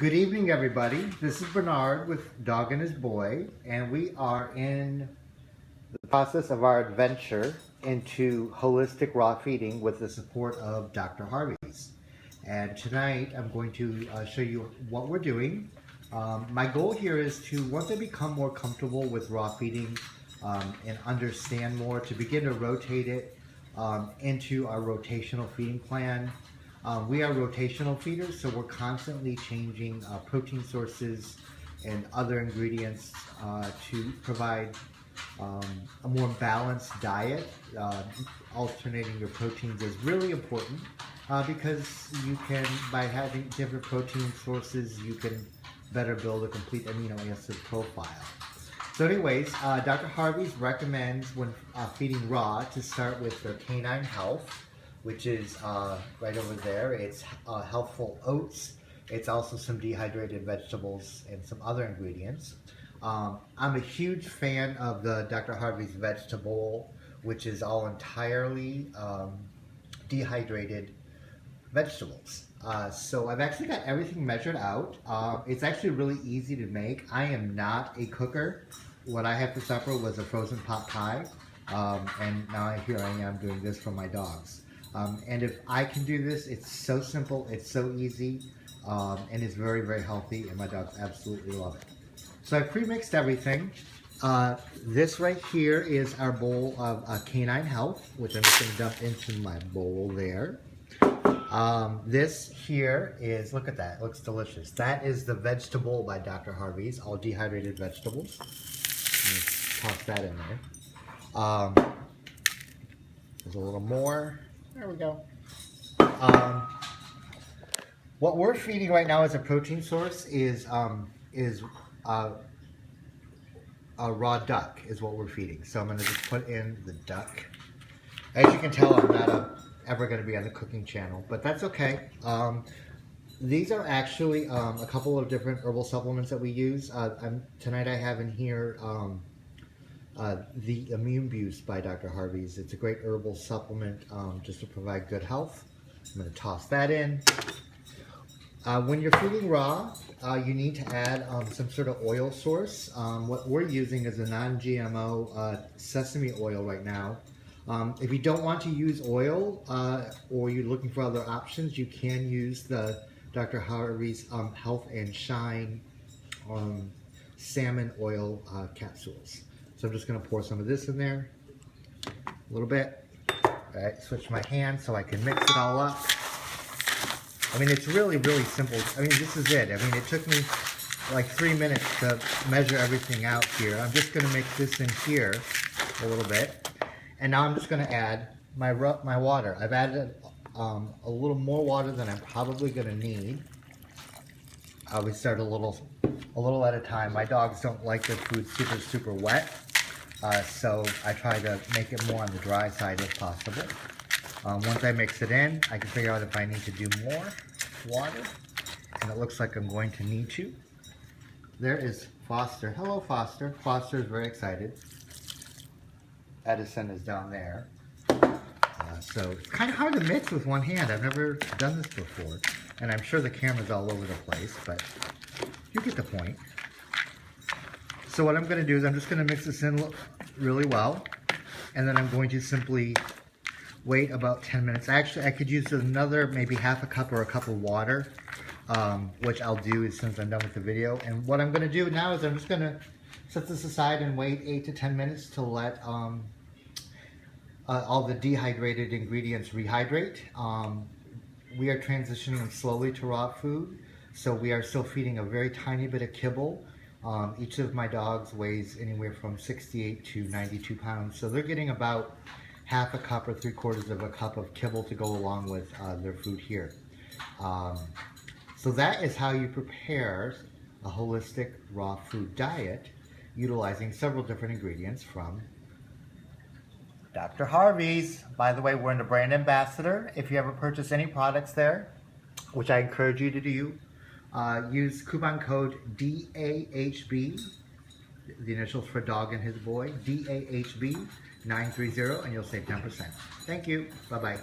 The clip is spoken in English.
Good evening, everybody. This is Bernard with Dog and His Boy, and we are in the process of our adventure into holistic raw feeding with the support of Dr. Harvey's. And tonight I'm going to show you what we're doing. My goal here is to, once they become more comfortable with raw feeding and understand more, to begin to rotate it into our rotational feeding plan. We are rotational feeders, so we're constantly changing protein sources and other ingredients to provide a more balanced diet. Alternating your proteins is really important because you can, by having different protein sources, you can better build a complete amino acid profile. So anyways, Dr. Harvey's recommends when feeding raw to start with their canine health, which is right over there. It's healthful oats. It's also some dehydrated vegetables and some other ingredients. I'm a huge fan of the Dr. Harvey's vegetable, which is all entirely dehydrated vegetables. So I've actually got everything measured out. It's actually really easy to make. I am not a cooker. What I had for supper was a frozen pot pie, and now here I am doing this for my dogs. And if I can do this, it's so simple, it's so easy, and it's very, very healthy, and my dogs absolutely love it. So I pre-mixed everything. This right here is our bowl of canine health, which I'm just going to dump into my bowl there. This here is, look at that, it looks delicious. That is the vegetable by Dr. Harvey's, all dehydrated vegetables. Toss that in there. There's a little more. There we go. What we're feeding right now as a protein source is a raw duck is what we're feeding. So I'm going to just put in the duck. As you can tell, I'm not ever going to be on the cooking channel, but that's okay. These are actually a couple of different herbal supplements that we use. Tonight I have in here the Immune Boost by Dr. Harvey's. It's a great herbal supplement just to provide good health. I'm going to toss that in. When you're feeding raw, you need to add some sort of oil source. What we're using is a non-GMO sesame oil right now. If you don't want to use oil or you're looking for other options, you can use the Dr. Harvey's Health and Shine salmon oil capsules. So I'm just going to pour some of this in there, a little bit. All right, switch my hand so I can mix it all up. I mean, it's really, really simple. I mean, this is it. I mean, it took me like 3 minutes to measure everything out here. I'm just going to mix this in here a little bit. And now I'm just going to add my water. I've added a little more water than I'm probably going to need. We start a little at a time. My dogs don't like their food super, super wet. So I try to make it more on the dry side if possible. Once I mix it in, I can figure out if I need to do more water. And it looks like I'm going to need to. There is Foster. Hello, Foster. Foster is very excited. Edison is down there. So it's kind of hard to mix with one hand. I've never done this before. And I'm sure the camera's all over the place, but you get the point. So what I'm going to do is I'm just going to mix this in really well. And then I'm going to simply wait about 10 minutes. Actually, I could use another maybe half a cup or a cup of water, which I'll do as soon as I'm done with the video. And what I'm going to do now is I'm just going to set this aside and wait 8 to 10 minutes to let all the dehydrated ingredients rehydrate. We are transitioning slowly to raw food, so we are still feeding a very tiny bit of kibble. Each of my dogs weighs anywhere from 68 to 92 pounds, so they're getting about half a cup or 3/4 of a cup of kibble to go along with their food here. So that is how you prepare a holistic raw food diet utilizing several different ingredients from Dr. Harvey's. By the way, we're the brand ambassador. If you ever purchase any products there, which I encourage you to do, use coupon code DAHB, the initials for Dog and His Boy, DAHB 930, and you'll save 10%. Thank you. Bye-bye.